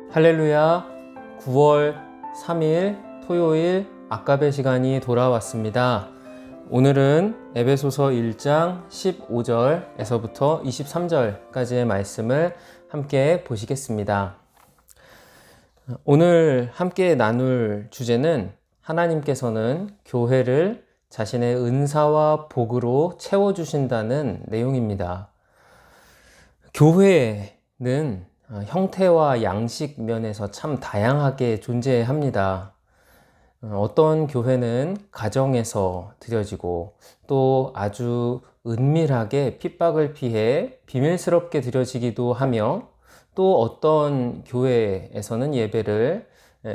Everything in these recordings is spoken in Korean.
할렐루야. 9월 3일 토요일 아까베 시간이 돌아왔습니다. 오늘은 에베소서 1장 15절에서부터 23절까지의 말씀을 함께 보시겠습니다. 오늘 함께 나눌 주제는 하나님께서는 교회를 자신의 은사와 복으로 채워주신다는 내용입니다. 교회는 형태와 양식 면에서 참 다양하게 존재합니다. 어떤 교회는 가정에서 드려지고 또 아주 은밀하게 핍박을 피해 비밀스럽게 드려지기도 하며 또 어떤 교회에서는 예배를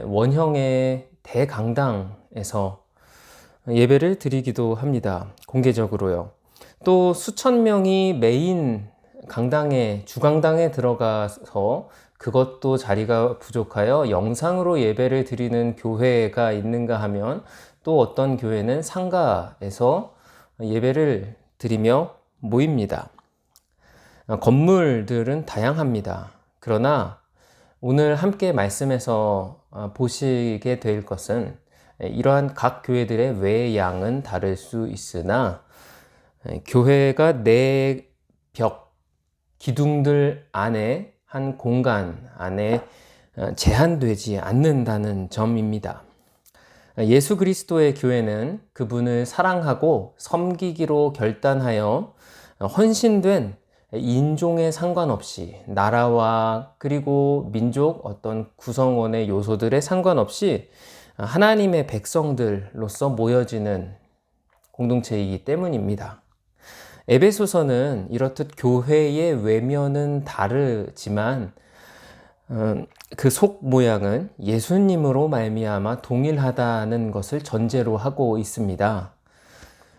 원형의 대강당에서 예배를 드리기도 합니다. 공개적으로요. 또 수천 명이 메인 강당에, 주강당에 들어가서 그것도 자리가 부족하여 영상으로 예배를 드리는 교회가 있는가 하면 또 어떤 교회는 상가에서 예배를 드리며 모입니다. 건물들은 다양합니다. 그러나 오늘 함께 말씀에서 보시게 될 것은 이러한 각 교회들의 외양은 다를 수 있으나 교회가 내 벽, 기둥들 안에 한 공간 안에 제한되지 않는다는 점입니다. 예수 그리스도의 교회는 그분을 사랑하고 섬기기로 결단하여 헌신된 인종에 상관없이 나라와 그리고 민족 어떤 구성원의 요소들에 상관없이 하나님의 백성들로서 모여지는 공동체이기 때문입니다. 에베소서는 이렇듯 교회의 외면은 다르지만 그 속 모양은 예수님으로 말미암아 동일하다는 것을 전제로 하고 있습니다.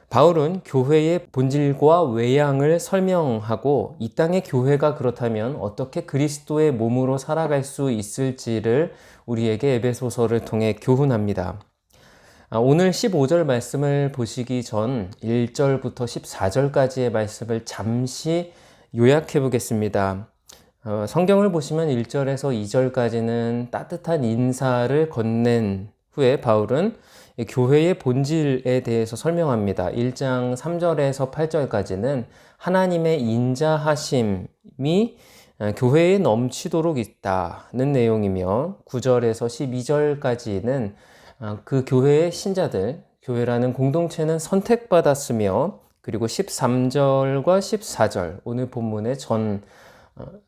바울은 교회의 본질과 외양을 설명하고 이 땅의 교회가 그렇다면 어떻게 그리스도의 몸으로 살아갈 수 있을지를 우리에게 에베소서를 통해 교훈합니다. 오늘 15절 말씀을 보시기 전 1절부터 14절까지의 말씀을 잠시 요약해 보겠습니다. 성경을 보시면 1절에서 2절까지는 따뜻한 인사를 건넨 후에 바울은 교회의 본질에 대해서 설명합니다. 1장 3절에서 8절까지는 하나님의 인자하심이 교회에 넘치도록 있다는 내용이며 9절에서 12절까지는 그 교회의 신자들, 교회라는 공동체는 선택받았으며 그리고 13절과 14절, 오늘 본문의 전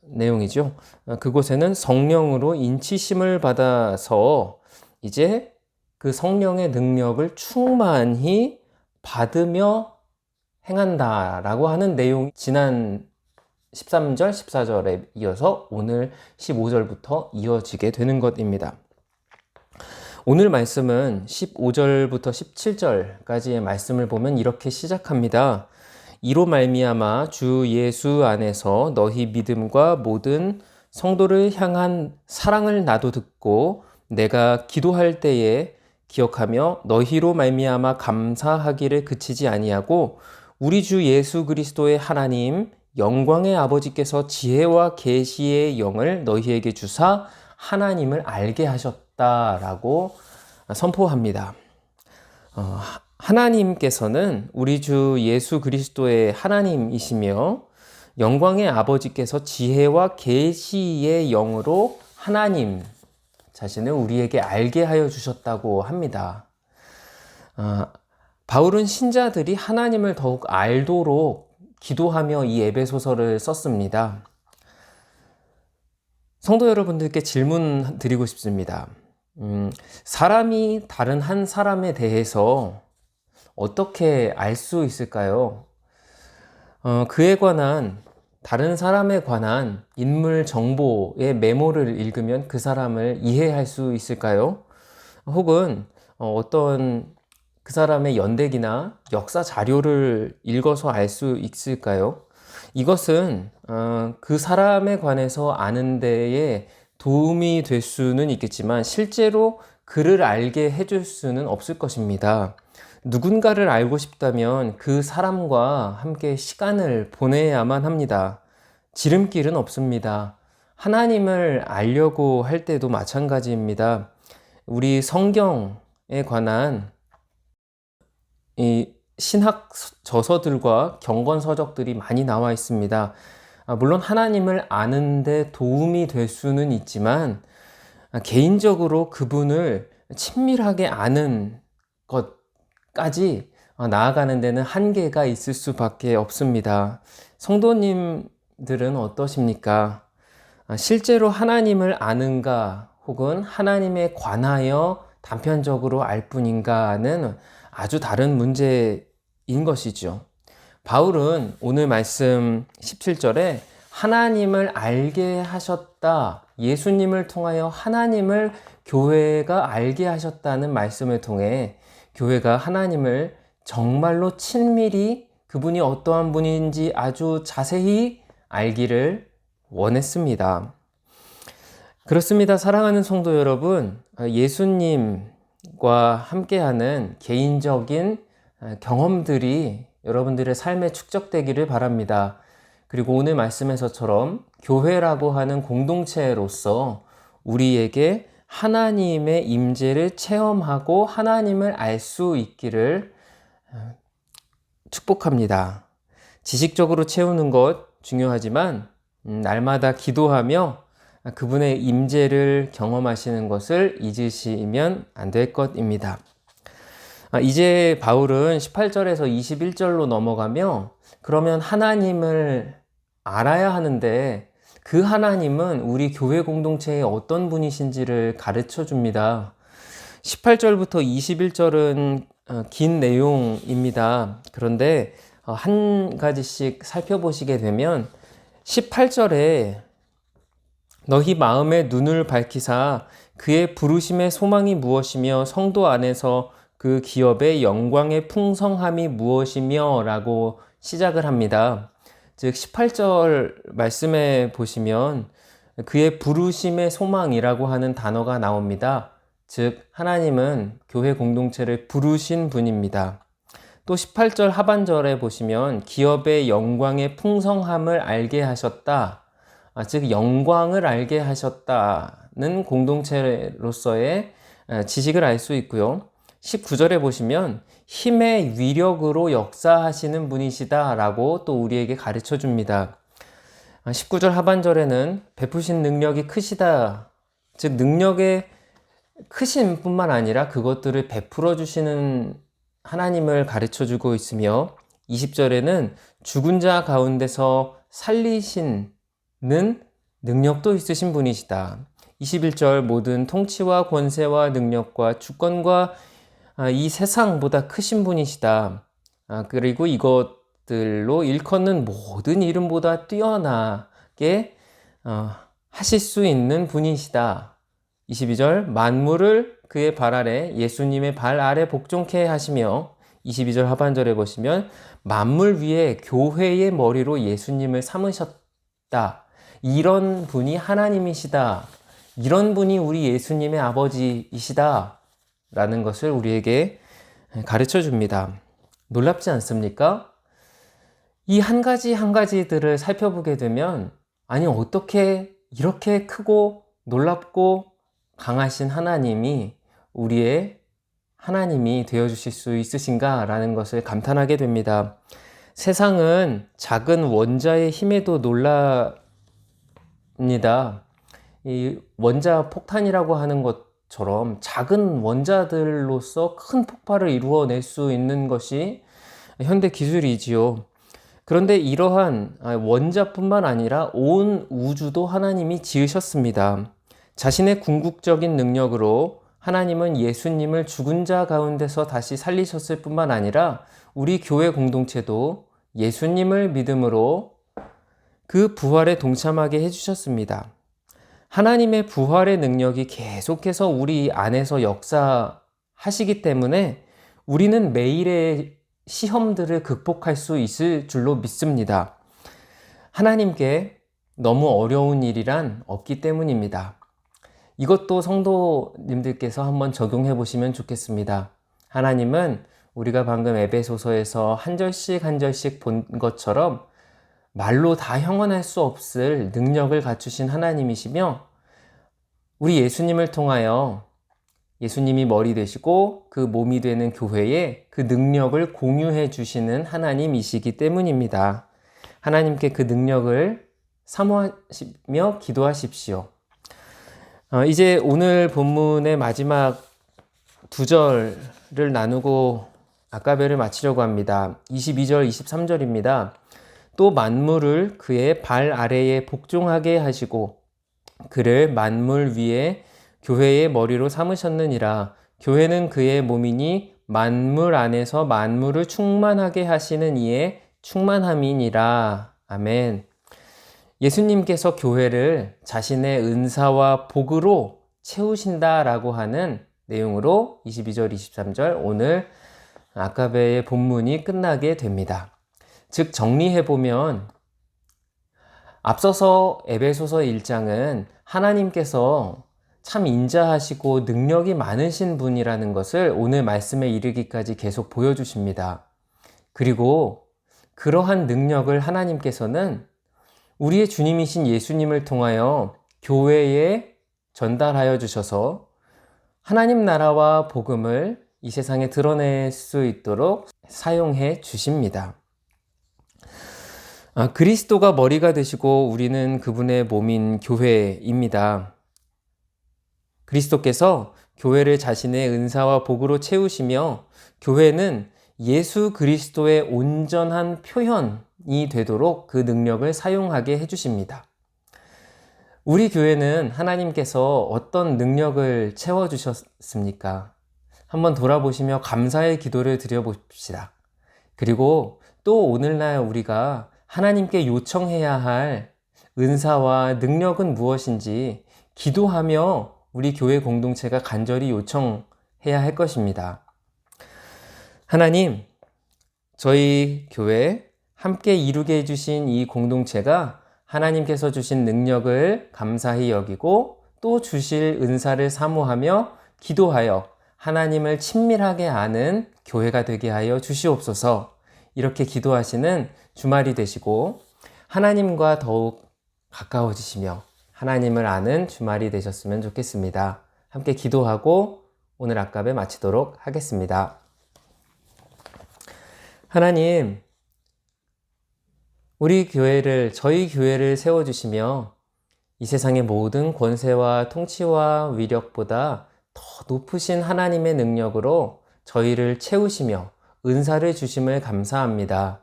내용이죠. 그곳에는 성령으로 인치심을 받아서 이제 그 성령의 능력을 충만히 받으며 행한다라고 하는 내용, 지난 13절, 14절에 이어서 오늘 15절부터 이어지게 되는 것입니다. 오늘 말씀은 15절부터 17절까지의 말씀을 보면 이렇게 시작합니다. 이로 말미암아 주 예수 안에서 너희 믿음과 모든 성도를 향한 사랑을 나도 듣고 내가 기도할 때에 기억하며 너희로 말미암아 감사하기를 그치지 아니하고 우리 주 예수 그리스도의 하나님 영광의 아버지께서 지혜와 계시의 영을 너희에게 주사 하나님을 알게 하셨다라고 선포합니다. 하나님께서는 우리 주 예수 그리스도의 하나님이시며 영광의 아버지께서 지혜와 계시의 영으로 하나님 자신을 우리에게 알게 하여 주셨다고 합니다. 바울은 신자들이 하나님을 더욱 알도록 기도하며 이 에베소서를 썼습니다. 성도 여러분들께 질문 드리고 싶습니다. 사람이 다른 한 사람에 대해서 어떻게 알 수 있을까요? 그에 관한, 다른 사람에 관한 인물 정보의 메모를 읽으면 그 사람을 이해할 수 있을까요? 혹은 어떤 그 사람의 연대기나 역사 자료를 읽어서 알 수 있을까요? 이것은 그 사람에 관해서 아는 데에 도움이 될 수는 있겠지만 실제로 그를 알게 해줄 수는 없을 것입니다. 누군가를 알고 싶다면 그 사람과 함께 시간을 보내야만 합니다. 지름길은 없습니다. 하나님을 알려고 할 때도 마찬가지입니다. 우리 성경에 관한 이 신학 저서들과 경건 서적들이 많이 나와 있습니다. 물론 하나님을 아는데 도움이 될 수는 있지만 개인적으로 그분을 친밀하게 아는 것까지 나아가는 데는 한계가 있을 수밖에 없습니다. 성도님들은 어떠십니까? 실제로 하나님을 아는가 혹은 하나님에 관하여 단편적으로 알 뿐인가는 아주 다른 문제인 것이죠. 바울은 오늘 말씀 17절에 하나님을 알게 하셨다, 예수님을 통하여 하나님을 교회가 알게 하셨다는 말씀을 통해 교회가 하나님을 정말로 친밀히 그분이 어떠한 분인지 아주 자세히 알기를 원했습니다. 그렇습니다. 사랑하는 성도 여러분, 예수님과 함께하는 개인적인 경험들이 여러분들의 삶에 축적되기를 바랍니다. 그리고 오늘 말씀에서처럼 교회라고 하는 공동체로서 우리에게 하나님의 임재를 체험하고 하나님을 알 수 있기를 축복합니다. 지식적으로 채우는 것 중요하지만 날마다 기도하며 그분의 임재를 경험하시는 것을 잊으시면 안 될 것입니다. 이제 바울은 18절에서 21절로 넘어가며 그러면 하나님을 알아야 하는데 그 하나님은 우리 교회 공동체의 어떤 분이신지를 가르쳐 줍니다. 18절부터 21절은 긴 내용입니다. 그런데 한 가지씩 살펴보시게 되면 18절에 너희 마음의 눈을 밝히사 그의 부르심의 소망이 무엇이며 성도 안에서 그 기업의 영광의 풍성함이 무엇이며 라고 시작을 합니다. 즉 18절 말씀에 보시면 그의 부르심의 소망이라고 하는 단어가 나옵니다. 즉 하나님은 교회 공동체를 부르신 분입니다. 또 18절 하반절에 보시면 기업의 영광의 풍성함을 알게 하셨다. 즉 영광을 알게 하셨다는 공동체로서의 지식을 알 수 있고요. 19절에 보시면 힘의 위력으로 역사하시는 분이시다 라고 또 우리에게 가르쳐 줍니다. 19절 하반절에는 베푸신 능력이 크시다. 즉 능력의 크신 뿐만 아니라 그것들을 베풀어 주시는 하나님을 가르쳐 주고 있으며 20절에는 죽은 자 가운데서 살리시는 능력도 있으신 분이시다. 21절 모든 통치와 권세와 능력과 주권과 이 세상보다 크신 분이시다. 그리고 이것들로 일컫는 모든 이름보다 뛰어나게 하실 수 있는 분이시다. 22절 만물을 그의 발 아래 예수님의 발 아래 복종케 하시며 22절 하반절에 보시면 만물 위에 교회의 머리로 예수님을 삼으셨다. 이런 분이 하나님이시다. 이런 분이 우리 예수님의 아버지이시다. 라는 것을 우리에게 가르쳐 줍니다. 놀랍지 않습니까? 이 한 가지 한 가지들을 살펴보게 되면 아니 어떻게 이렇게 크고 놀랍고 강하신 하나님이 우리의 하나님이 되어주실 수 있으신가 라는 것을 감탄하게 됩니다. 세상은 작은 원자의 힘에도 놀랍니다. 이 원자 폭탄이라고 하는 것처럼 작은 원자들로서 큰 폭발을 이루어낼 수 있는 것이 현대 기술이지요. 그런데 이러한 원자뿐만 아니라 온 우주도 하나님이 지으셨습니다. 자신의 궁극적인 능력으로 하나님은 예수님을 죽은 자 가운데서 다시 살리셨을 뿐만 아니라 우리 교회 공동체도 예수님을 믿음으로 그 부활에 동참하게 해주셨습니다. 하나님의 부활의 능력이 계속해서 우리 안에서 역사하시기 때문에 우리는 매일의 시험들을 극복할 수 있을 줄로 믿습니다. 하나님께 너무 어려운 일이란 없기 때문입니다. 이것도 성도님들께서 한번 적용해 보시면 좋겠습니다. 하나님은 우리가 방금 에베소서에서 한 절씩 한 절씩 본 것처럼 말로 다 형언할 수 없을 능력을 갖추신 하나님이시며 우리 예수님을 통하여 예수님이 머리 되시고 그 몸이 되는 교회에 그 능력을 공유해 주시는 하나님이시기 때문입니다. 하나님께 그 능력을 사모하시며 기도하십시오. 이제 오늘 본문의 마지막 두 절을 나누고 아까베를 마치려고 합니다. 22절, 23절입니다. 또 만물을 그의 발 아래에 복종하게 하시고 그를 만물 위에 교회의 머리로 삼으셨느니라. 교회는 그의 몸이니 만물 안에서 만물을 충만하게 하시는 이의 충만함이니라. 아멘. 예수님께서 교회를 자신의 은사와 복으로 채우신다라고 하는 내용으로 22절, 23절 오늘 아까베의 본문이 끝나게 됩니다. 즉 정리해보면 앞서서 에베소서 1장은 하나님께서 참 인자하시고 능력이 많으신 분이라는 것을 오늘 말씀에 이르기까지 계속 보여주십니다. 그리고 그러한 능력을 하나님께서는 우리의 주님이신 예수님을 통하여 교회에 전달하여 주셔서 하나님 나라와 복음을 이 세상에 드러낼 수 있도록 사용해 주십니다. 그리스도가 머리가 되시고 우리는 그분의 몸인 교회입니다. 그리스도께서 교회를 자신의 은사와 복으로 채우시며 교회는 예수 그리스도의 온전한 표현이 되도록 그 능력을 사용하게 해주십니다. 우리 교회는 하나님께서 어떤 능력을 채워주셨습니까? 한번 돌아보시며 감사의 기도를 드려봅시다. 그리고 또 오늘날 우리가 하나님께 요청해야 할 은사와 능력은 무엇인지 기도하며 우리 교회 공동체가 간절히 요청해야 할 것입니다. 하나님, 저희 교회 함께 이루게 해주신 이 공동체가 하나님께서 주신 능력을 감사히 여기고 또 주실 은사를 사모하며 기도하여 하나님을 친밀하게 아는 교회가 되게 하여 주시옵소서. 이렇게 기도하시는 주말이 되시고 하나님과 더욱 가까워지시며 하나님을 아는 주말이 되셨으면 좋겠습니다. 함께 기도하고 오늘 아까베 마치도록 하겠습니다. 하나님, 저희 교회를 세워주시며 이 세상의 모든 권세와 통치와 위력보다 더 높으신 하나님의 능력으로 저희를 채우시며 은사를 주심을 감사합니다.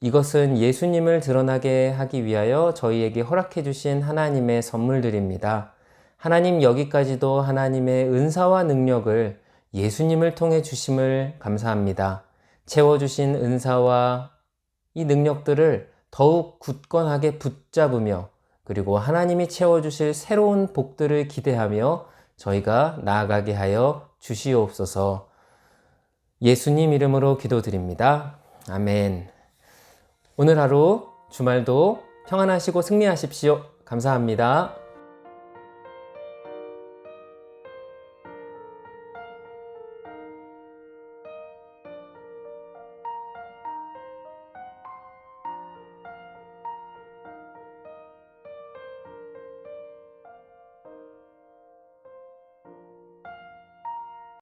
이것은 예수님을 드러나게 하기 위하여 저희에게 허락해 주신 하나님의 선물들입니다. 하나님, 여기까지도 하나님의 은사와 능력을 예수님을 통해 주심을 감사합니다. 채워주신 은사와 이 능력들을 더욱 굳건하게 붙잡으며 그리고 하나님이 채워주실 새로운 복들을 기대하며 저희가 나아가게 하여 주시옵소서. 예수님 이름으로 기도드립니다. 아멘. 오늘 하루 주말도 평안하시고 승리하십시오. 감사합니다.